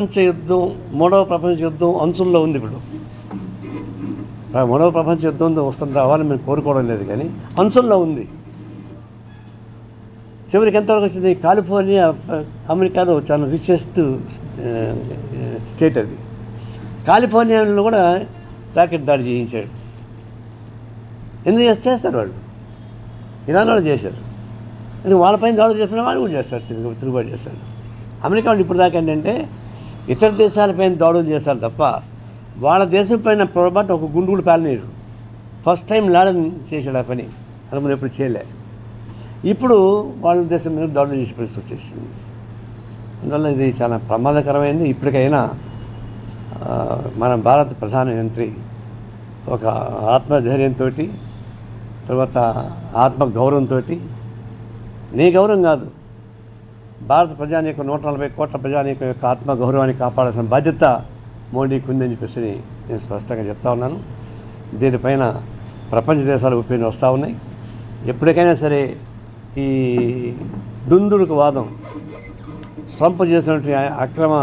ప్రపంచ యుద్ధం, మూడవ ప్రపంచ యుద్ధం అంచుల్లో ఉంది. ఇప్పుడు మూడవ ప్రపంచ యుద్ధం వస్తుంది, రావాలని మేము కోరుకోవడం లేదు, కానీ అంచుల్లో ఉంది. చివరికి ఎంతవరకు వచ్చింది? కాలిఫోర్నియా అమెరికాలో చాలా రిచెస్ట్ స్టేట్ అది. కాలిఫోర్నియాలో కూడా రాకెట్ దాడి చేయించాడు. ఎందుకు చేస్తారు వాళ్ళు? ఇరాన్ వాళ్ళు చేశారు. వాళ్ళపైన దాడులు చేస్తున్న వాళ్ళు కూడా చేస్తారు, తిరుగుబాటు చేస్తారు. అమెరికా వాళ్ళు ఇప్పుడు దాకా ఏంటంటే ఇతర దేశాలపైన దాడులు చేస్తారు తప్ప వాళ్ళ దేశం పైన పొరపాటు ఒక గుండు కూడా పేలనీరు. ఫస్ట్ టైం లాడన్ చేశాడు ఆ పని, అది ఎప్పుడు చేయలే. ఇప్పుడు వాళ్ళ దేశం మీద దాడులు చేసే పరిస్థితి వచ్చేసింది. అందువల్ల ఇది చాలా ప్రమాదకరమైంది. ఇప్పటికైనా మన భారత ప్రధానమంత్రి ఒక ఆత్మధైర్యంతో, తర్వాత ఆత్మగౌరవంతో, నీ గౌరవం కాదు, భారత ప్రజానీకం 140 కోట్ల ప్రజానీకం యొక్క ఆత్మగౌరవాన్ని కాపాడాల్సిన బాధ్యత మోడీకి ఉందని చెప్పేసి నేను స్పష్టంగా చెప్తా ఉన్నాను. దీనిపైన ప్రపంచ దేశాలు ఒపీనియన్ వస్తూ ఉన్నాయి. ఎప్పటికైనా సరే ఈ దుందుడుకు వాదం, ట్రంప్ చేసినటువంటి అక్రమ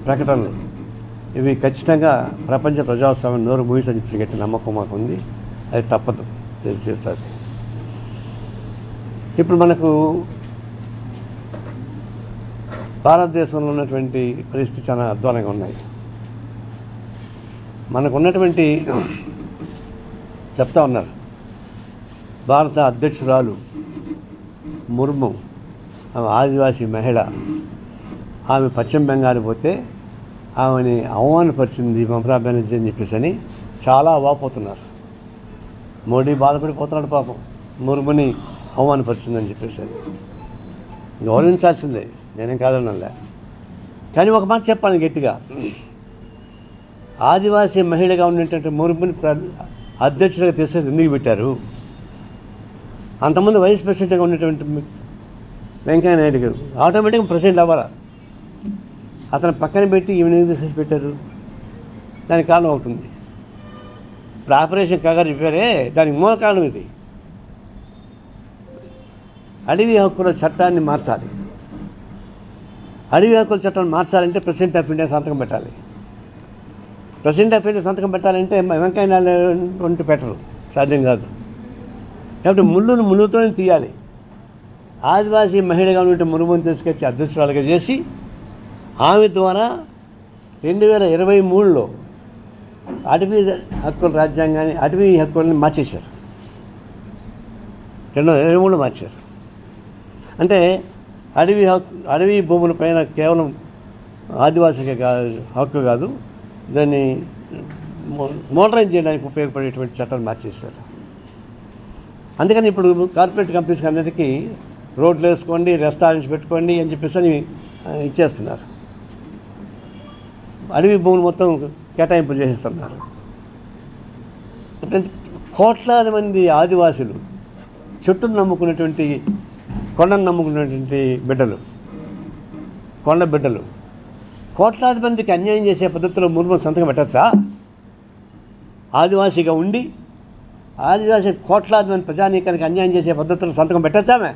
ప్రకటనలు ఇవి ఖచ్చితంగా ప్రపంచ ప్రజాస్వామ్యం నోరు మూయిసని చెప్పి గట్టి నమ్మకం మాకు ఉంది. అది తప్పదు, చేస్తారు. ఇప్పుడు మనకు భారతదేశంలో ఉన్నటువంటి పరిస్థితి చాలా అధ్వానంగా ఉన్నాయి. మనకు ఉన్నటువంటి చెప్తా ఉన్నారు, భారత అధ్యక్షురాలు ముర్ము, ఆమె ఆదివాసీ మహిళ, ఆమె పశ్చిమ బెంగాల్ పోతే ఆమెని అవమానపరిచింది మమతా బెనర్జీ అని చెప్పేసి అని చాలా వాపోతున్నారు. మోడీ బాధపడిపోతున్నాడు పాపం, ముర్ముని అవమానపరిచిందని చెప్పేసి అని. గౌరవించాల్సిందే, నేనేం కాదనలే. కానీ ఒక మాట చెప్పాను గట్టిగా, ఆదివాసీ మహిళగా ఉన్నటువంటి ముర్ముని అధ్యక్షుడిగా తీసుకొని ఎందుకు పెట్టారు? అంతకుముందు వైస్ ప్రెసిడెంట్గా ఉన్నటువంటి వెంకయ్య నాయుడు గారు ఆటోమేటిక్గా ప్రెసిడెంట్ అవ్వాలా, అతను పక్కన పెట్టి ఈమెను ఎందుకు తీసేసి పెట్టారు? దానికి కారణం అవుతుంది. ఇప్పుడు ఆపరేషన్ కగారు చెప్పారే, దానికి మూల కారణం ఇది. అడవి హక్కుల చట్టాన్ని మార్చాలి. అడవి హక్కుల చట్టాన్ని మార్చాలంటే ప్రెసిడెంట్ ఆఫ్ ఇండియా సంతకం పెట్టాలి. ప్రెసిడెంట్ ఆఫ్ ఇండియా సంతకం పెట్టాలంటే వెంకయ్య నాయుడు వంటి పెట్టరు, సాధ్యం కాదు. కాబట్టి ముళ్ళుతోనే తీయాలి. ఆదివాసీ మహిళగా ఉంటే మురుమును తీసుకొచ్చి అధ్యక్షురాలుగా చేసి ఆమె ద్వారా 2023లో అటవీ హక్కుల రాజ్యాంగాన్ని, అటవీ హక్కుల్ని మార్చేశారు. 2023లో మార్చారు. అంటే అడవి భూముల పైన కేవలం ఆదివాసీకి హక్కు కాదు, దాన్ని మోడరైజ్ చేయడానికి ఉపయోగపడేటువంటి చట్టాలు మార్చేశారు. అందుకని ఇప్పుడు కార్పొరేట్ కంపెనీస్కి అన్నిటికీ రోడ్లు వేసుకోండి, రెస్టారెంట్స్ పెట్టుకోండి అని చెప్పేసి అని ఇచ్చేస్తున్నారు. అడవి భూములు మొత్తం కేటాయింపులు చేసేస్తున్నారు. కోట్లాది మంది ఆదివాసులు, చెట్టును నమ్ముకున్నటువంటి, కొండను నమ్ముకున్నటువంటి బిడ్డలు, కొండ బిడ్డలు, కోట్లాది మందికి అన్యాయం చేసే పద్ధతిలో ముర్ము సంతకం పెట్టచ్చా? ఆదివాసీగా ఉండి ఆదివాసీ కోట్లాది మంది ప్రజానీకానికి అన్యాయం చేసే పద్ధతిలో సంతకం పెట్టచ్చామే?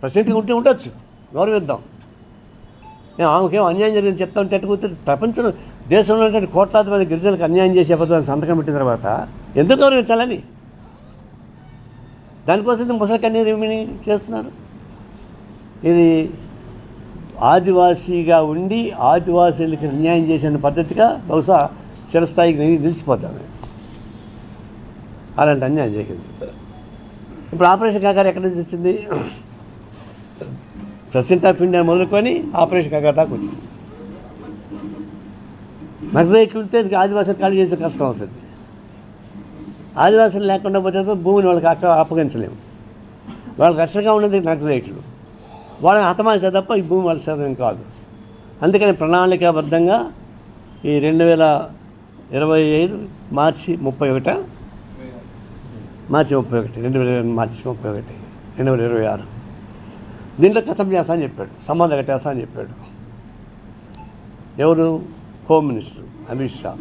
ప్రెసిడెంట్గా ఉంటే ఉండొచ్చు, గౌరవిద్దాం. నేను ఆమెకేం అన్యాయం జరిగింది చెప్తా ఉంటే ఎట్టుకుతుంది. ప్రపంచంలో దేశంలో ఉన్నటువంటి కోట్లాది మంది గిరిజనులకు అన్యాయం చేసే పద్ధతిని సంతకం పెట్టిన తర్వాత ఎందుకు గౌరవించాలని? దానికోసం ముసలి కన్నీరు చేస్తున్నారు. ఇది ఆదివాసీగా ఉండి ఆదివాసీలకి అన్యాయం చేసిన పద్ధతిగా బహుశా చిరస్థాయికి నిలిచిపోతాను. అలాంటి అన్యాయం జరిగింది. ఇప్పుడు ఆపరేషన్ కాకారు ఎక్కడి నుంచి వచ్చింది? ప్రెసిడెంట్ ఆఫ్ ఇండియా మొదలుకొని ఆపరేషన్ కాకారు దాకా వచ్చింది. నక్సలైట్లు ఉంటే ఆదివాసులు ఖాళీ చేసే కష్టం అవుతుంది. ఆదివాసులు లేకుండా పోతే భూమిని వాళ్ళకి అప్పగించలేము. వాళ్ళకి రక్షణగా ఉన్నది నక్సలైట్లు. వాళ్ళని హతమానిస్తే తప్ప ఈ భూమి వాళ్ళ శాతం కాదు. అందుకని ప్రణాళికాబద్ధంగా ఈ 2025 మార్చి 31 2026 దీంట్లో ఖతం చేస్తా అని చెప్పాడు, సంబంధం కట్టేస్తా అని చెప్పాడు. ఎవరు? Home minister Amit Shah.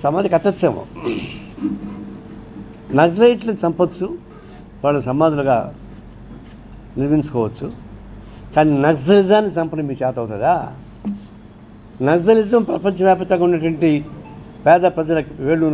సమాధి కట్టచ్చేమో, నక్సలైట్లను చంపొచ్చు, వాళ్ళని సమాధులుగా నిర్మించుకోవచ్చు. కానీ నక్సలిజాన్ని చంపడం మీ చేత అవుతుందా? నక్సలిజం ప్రపంచవ్యాప్తంగా ఉన్నటువంటి పేద ప్రజలకు వేళ్ళు